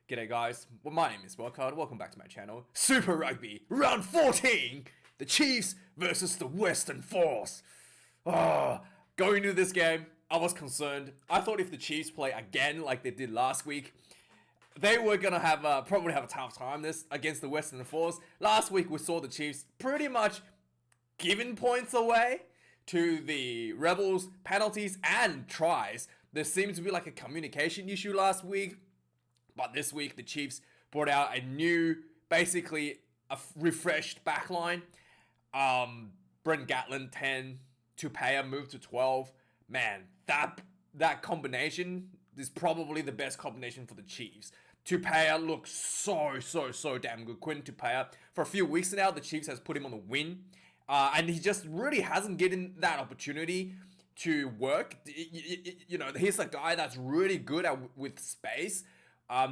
G'day guys, well, my name is Wildkard, welcome back to my channel. Super Rugby, round 14! The Chiefs versus the Western Force. Going into this game, I was concerned. I thought if the Chiefs play again like they did last week, they were gonna probably have a tough time against the Western Force. Last week we saw the Chiefs pretty much giving points away to the Rebels, penalties and tries. There seemed to be like a communication issue last week. But this week, the Chiefs brought out a new, basically a refreshed backline. Brent Gatlin, 10. Tupea moved to 12. Man, that combination is probably the best combination for the Chiefs. Tupea looks so damn good. Quinn Tupea. For a few weeks now, the Chiefs has put him on the win. And he just really hasn't given that opportunity to work. You know, he's a guy that's really good with space.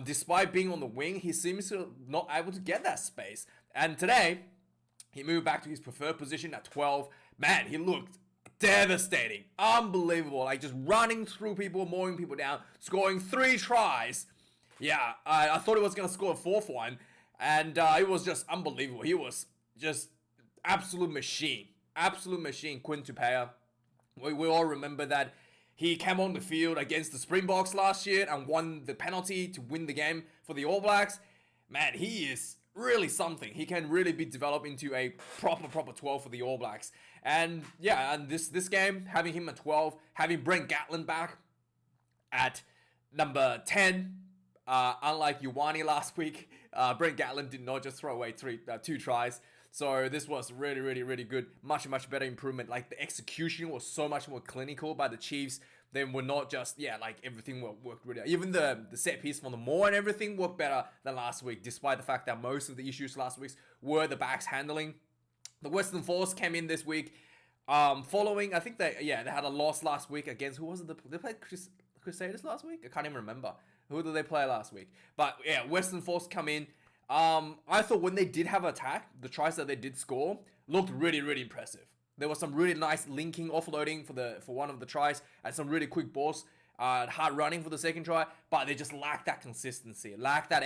Despite being on the wing, he seems to not able to get that space. And today, he moved back to his preferred position at 12. Man, he looked devastating. Unbelievable. Like just running through people, mowing people down, scoring 3 tries. Yeah, I thought he was going to score a 4th one. And it was just unbelievable. He was just absolute machine. Absolute machine, Quinn Tupea. We all remember that. He came on the field against the Springboks last year and won the penalty to win the game for the All Blacks. Man, he is really something. He can really be developed into a proper 12 for the All Blacks. And yeah, and this game, having him at 12, having Brent Gatlin back at number 10, unlike Ioane last week, Brent Gatlin did not just throw away 2 tries. So this was really good. Much better improvement. Like the execution was so much more clinical by the Chiefs. They were not just, like everything worked really well. Even the set piece from the maul and everything worked better than last week, despite the fact that most of the issues last week were the backs handling. The Western Force came in this week, following, I think they had a loss last week against, who was it? They played Crusaders last week? I can't even remember. Who did they play last week? But yeah, Western Force come in. I thought when they did have attack, the tries that they did score looked really impressive. There was some really nice linking, offloading for one of the tries, and some really quick balls, hard running for the second try, but they just lacked that consistency, lacked that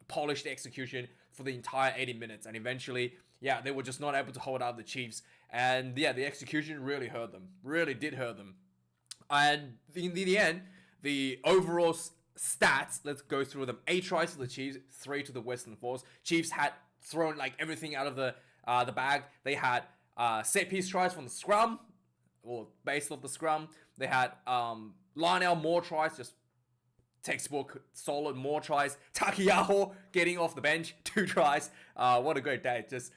polished execution for the entire 80 minutes, and eventually, they were just not able to hold out the Chiefs, and the execution really hurt them, really did hurt them, and in the end, the overall stats, let's go through them. 8 tries to the Chiefs, 3 to the Western Force. Chiefs had thrown everything out of the bag. They had set piece tries from the scrum, or base of the scrum. They had Lionel more tries, just textbook solid more tries. Takiyaho getting off the bench, 2 tries. What a great day. Just,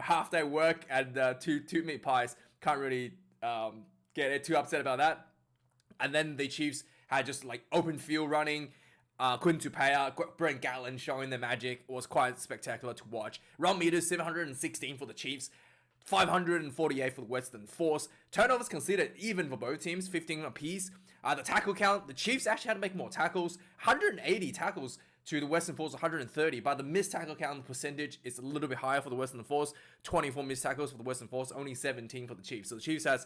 half day work and 2 meat pies. Can't really get too upset about that. And then the Chiefs had just open field running. Quinn Tupea, Brent Gatlin showing their magic. It was quite spectacular to watch. Run meters 716 for the Chiefs, 548 for the Western Force. Turnovers considered even for both teams, 15 apiece. The tackle count, the Chiefs actually had to make more tackles, 180 tackles to the Western Force, 130. But the missed tackle count percentage is a little bit higher for the Western Force, 24 missed tackles for the Western Force, only 17 for the Chiefs. So the Chiefs has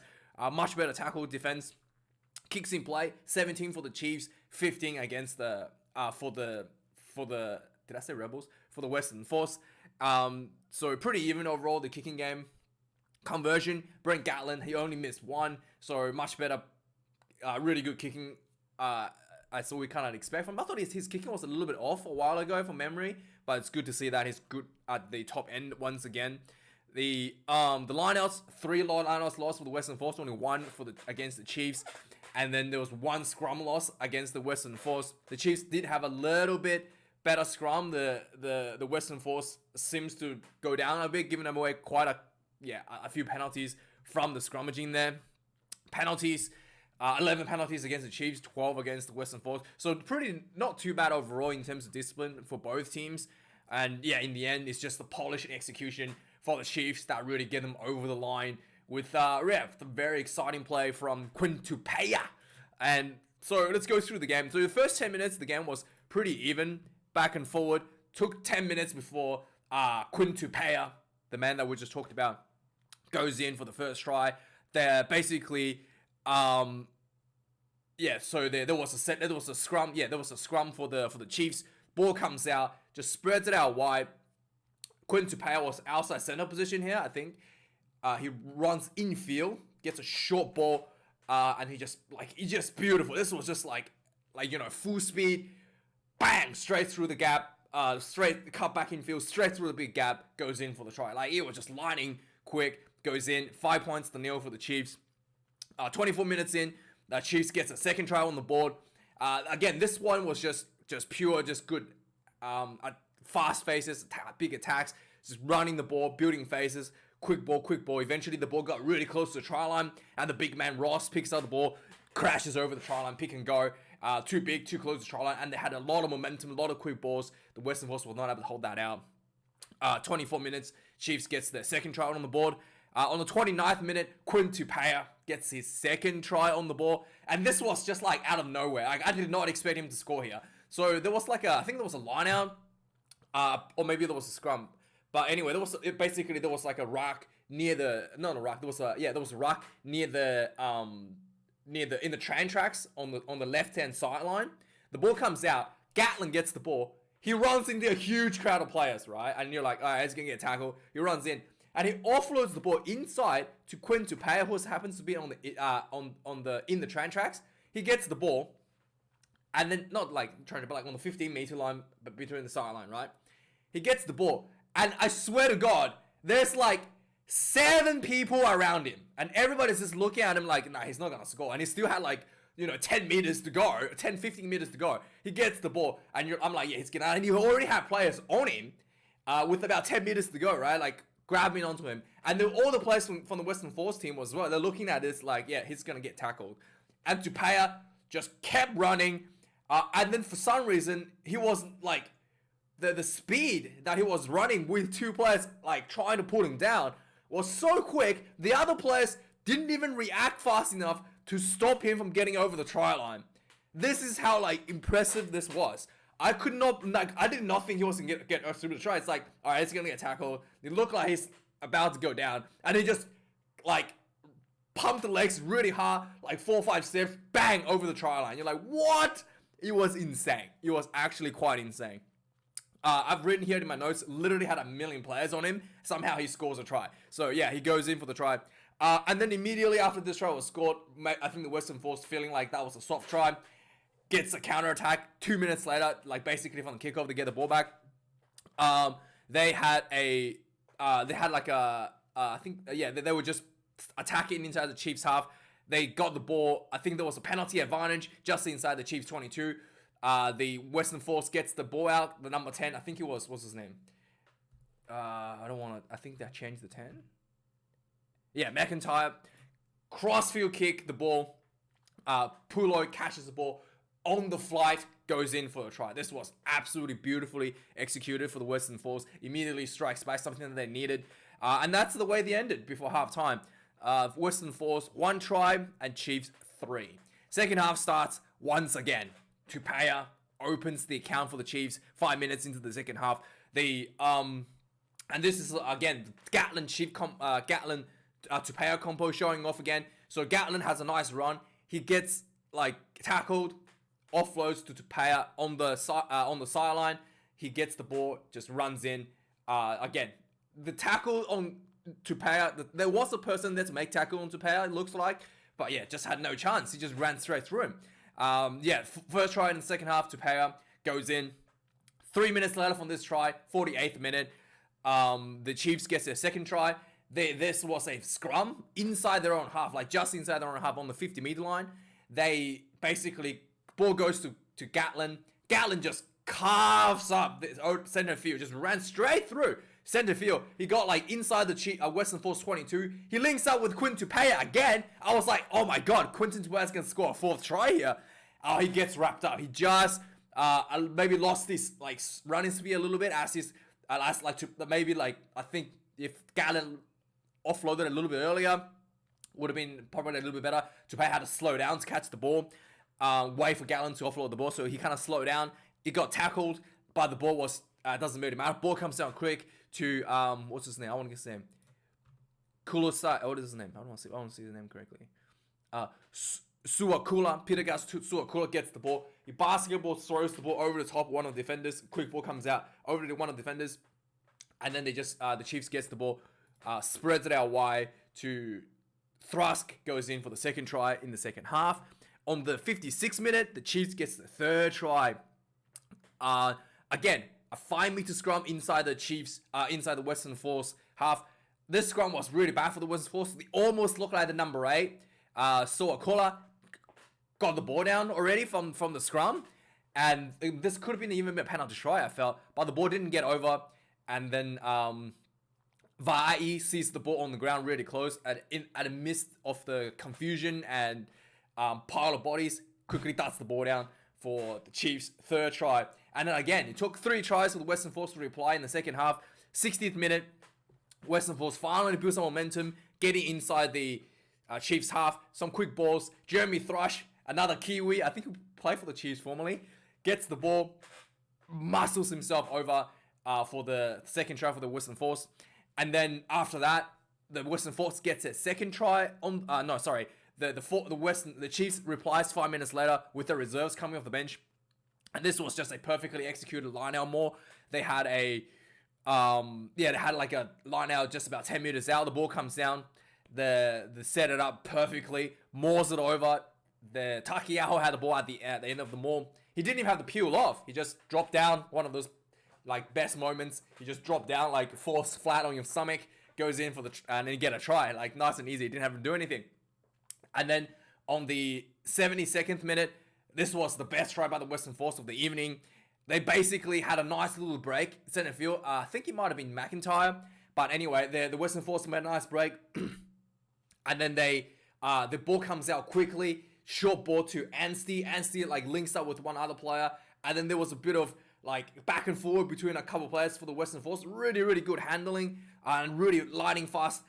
much better tackle defense. Kicks in play, 17 for the Chiefs, 15 against the did I say Rebels? For the Western Force. So pretty even overall, the kicking game. Conversion, Brent Gatlin, he only missed 1, so much better, really good kicking. I saw we kind of expect from him. I thought his kicking was a little bit off a while ago from memory, but it's good to see that he's good at the top end once again. The lineouts, 3 lineouts lost for the Western Force, only 1 against the Chiefs. And then there was 1 scrum loss against the Western Force. The Chiefs did have a little bit better scrum. The Western Force seems to go down a bit, giving them away quite a few penalties from the scrummaging there. Penalties, 11 penalties against the Chiefs, 12 against the Western Force. So pretty not too bad overall in terms of discipline for both teams. And in the end, it's just the polish and execution for the Chiefs that really get them over the line. With the very exciting play from Quinn Tupea. And so let's go through the game. So the first 10 minutes, the game was pretty even, back and forward. Took 10 minutes before Quinn Tupea, the man that we just talked about, goes in for the first try. They're basically, so there was a scrum. There was a scrum for the Chiefs. Ball comes out, just spreads it out wide. Quinton Tupaya was outside center position here, I think. He runs infield, gets a short ball, and he just beautiful. This was just like full speed, bang, straight through the gap, straight cut back infield, straight through the big gap, goes in for the try. Like, it was just lining quick, goes in, 5 points to nil for the Chiefs. 24 minutes in, the Chiefs gets a second try on the board. Again, this one was just pure, just good, fast faces, big attacks, just running the ball, building phases, quick ball. Eventually, the ball got really close to the try line, and the big man Ross picks up the ball, crashes over the try line, pick and go. Too big, too close to the try line, and they had a lot of momentum, a lot of quick balls. The Western Force were not able to hold that out. 24 minutes, Chiefs gets their second try on the board. On the 29th minute, Quinton Tupaya gets his second try on the ball. And this was just like out of nowhere. Like, I did not expect him to score here. So there was like I think there was a line out, or maybe there was a scrum. But anyway, there was like a ruck near the, not a ruck, there was a ruck near the, in the train tracks on the left-hand sideline. The ball comes out, Gatlin gets the ball, he runs into a huge crowd of players, right? And you're like, all right, he's gonna get tackled. He runs in, and he offloads the ball inside to Quinton Tupaya, who happens to be in the train tracks. He gets the ball, and then not like trying to, but like on the 15-meter line, but between the sideline, right? He gets the ball, and I swear to God, there's like 7 people around him, and everybody's just looking at him like, nah, he's not gonna score. And he still had like 10 meters to go, 15 meters to go. He gets the ball, and I'm like, yeah, he's gonna. And you already have players on him, with about 10 meters to go, right? Like, grabbing onto him, and then all the players from the Western Force team as well. They're looking at this like, yeah, he's gonna get tackled. And Tupaya just kept running, and then for some reason he wasn't like the speed that he was running with 2 players like trying to pull him down was so quick. The other players didn't even react fast enough to stop him from getting over the try line. This is how like impressive this was. I did not think he was gonna get through the try. It's like, all right, he's gonna get tackled. It looked like he's about to go down, and he just like pumped the legs really hard, like 4 or 5 steps, bang, over the try line. You're like, what? It was insane. It was actually quite insane. I've written here in my notes, literally had 1 million players on him. Somehow he scores a try. So yeah, he goes in for the try. And then immediately after this try was scored, I think the Western Force, feeling like that was a soft try, gets a counter attack. 2 minutes later, like basically from the kickoff to get the ball back. They were just attacking inside the Chiefs half. They got the ball. I think there was a penalty advantage just inside the Chiefs 22. The Western Force gets the ball out. The number 10, I think it was, what's his name? I think they changed the 10. Yeah, McIntyre. Crossfield kick, the ball. Pulo catches the ball on the flight, goes in for a try. This was absolutely beautifully executed for the Western Force. Immediately strikes back, something that they needed. And that's the way they ended before halftime. Western Force 1 try and Chiefs 3. Second half starts once again. Tupaya opens the account for the Chiefs 5 minutes into the second half. And this is again Gatlin Tupaya combo showing off again. So Gatlin has a nice run. He gets like tackled, offloads to Tupaya on the sideline. He gets the ball, just runs in. Again, the tackle on Tupaya. There was a person there to make tackle on Tupaya, it looks like, but yeah, just had no chance. He just ran straight through him. First try in the second half, Tupaya goes in. 3 minutes later from this try, 48th minute, the Chiefs gets their second try. This was a scrum inside their own half, like just inside their own half on the 50-meter line. They basically, ball goes to Gatlin. Gatlin just carves up the center field, just ran straight through center field. He got like inside the Western Force 22. He links up with Quinton Tupaya again. I was like, oh my God, Quinton Tupaya's going to score a 4th try here. He gets wrapped up. He just maybe lost this like running speed a little bit as his I think if Gatlin offloaded a little bit earlier, would have been probably a little bit better. Tupaya had to slow down to catch the ball, wait for Gatlin to offload the ball, so he kind of slowed down. He got tackled, but the ball was doesn't really matter. Ball comes down quick to what's his name? I want to get his name. Kulusai. What is his name? I want to see the name correctly. Peter Gas Suakula gets the ball. He basketball throws the ball over the top of one of the defenders. Quick ball comes out over to one of the defenders. And then they just, the Chiefs gets the ball, spreads it out wide to Thrusk, goes in for the second try in the second half. On the 56th minute, the Chiefs gets the third try. Again, a 5-meter scrum inside the Chiefs, inside the Western Force half. This scrum was really bad for the Western Force. They almost looked like the number 8. Suakula got the ball down already from the scrum. And this could have been even a penalty try, I felt. But the ball didn't get over. And then Va'i sees the ball on the ground really close. At a midst of the confusion and pile of bodies, quickly darts the ball down for the Chiefs' third try. And then again, it took 3 tries for the Western Force to reply in the second half. 60th minute, Western Force finally built some momentum, getting inside the Chiefs' half. Some quick balls. Jeremy Thrush, another Kiwi, I think he played for the Chiefs formerly, gets the ball, muscles himself over for the second try for the Western Force. And then after that, the Western Force gets a second try on. The Chiefs replies 5 minutes later with the reserves coming off the bench, and this was just a perfectly executed line out. More, they had a like a line out just about 10 meters out. The ball comes down, they set it up perfectly, maws it over. The Takiyaho had the ball at the end of the maul. He didn't even have to peel off. He just dropped down. One of those like best moments. He just dropped down, like falls flat on your stomach, goes in for and then you get a try, like nice and easy. He didn't have to do anything. And then on the 72nd minute, this was the best try by the Western Force of the evening. They basically had a nice little break. Center field, I think it might have been McIntyre. But anyway, the Western Force made a nice break. And then the ball comes out quickly. Short ball to Anstey. Anstey like links up with one other player. And then there was a bit of like back and forward between a couple players for the Western Force. Really, really good handling. And really lightning fast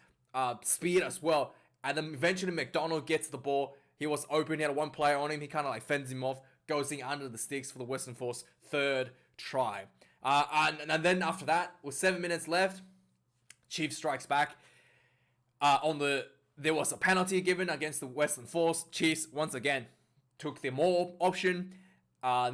speed as well. And then eventually McDonald gets the ball. He was open. He had one player on him. He kind of like fends him off. Goes in under the sticks for the Western Force third try. And then after that, with 7 minutes left, Chiefs strikes back. There was a penalty given against the Western Force. Chiefs once again took the maul option.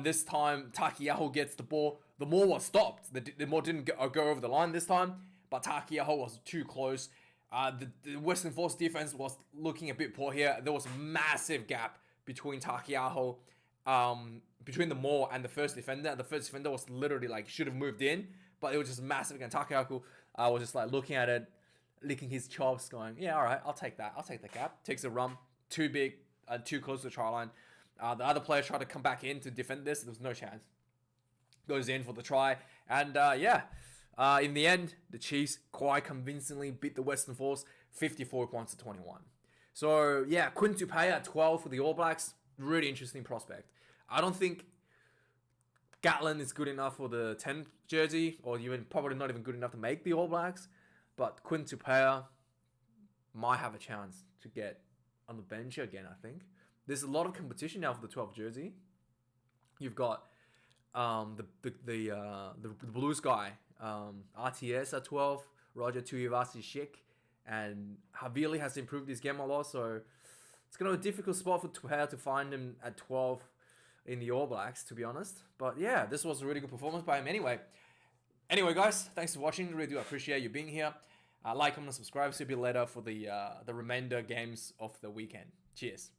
This time Takiyaho gets the ball. The maul was stopped. The maul didn't go over the line this time, but Takiyaho was too close. The Western Force defense was looking a bit poor here. There was a massive gap between Takiyaho, between the maul and the first defender. The first defender was literally like should have moved in, but it was just massive. And Takiyaho was just like looking at it, licking his chops, going, "Yeah, all right, I'll take that. I'll take the gap." Takes a run, too big, too close to the try line. The other player tried to come back in to defend this. There was no chance. Goes in for the try, and in the end, the Chiefs quite convincingly beat the Western Force 54 points to 21. So, yeah, Quinn Tupaea at 12 for the All Blacks. Really interesting prospect. I don't think Gatlin is good enough for the 10 jersey, or even probably not even good enough to make the All Blacks. But Quinn Tupaea might have a chance to get on the bench again, I think. There's a lot of competition now for the 12 jersey. You've got the Blues guy, RTS at 12, Roger Tuivasa-Sheck, and Havili has improved his game a lot, so it's going to be a difficult spot for Tupaea to find him at 12 in the All Blacks, to be honest. But yeah, this was a really good performance by him anyway. Anyway, guys, thanks for watching. Really do appreciate you being here. Like, comment, and subscribe. See you a bit later for the remainder games of the weekend. Cheers.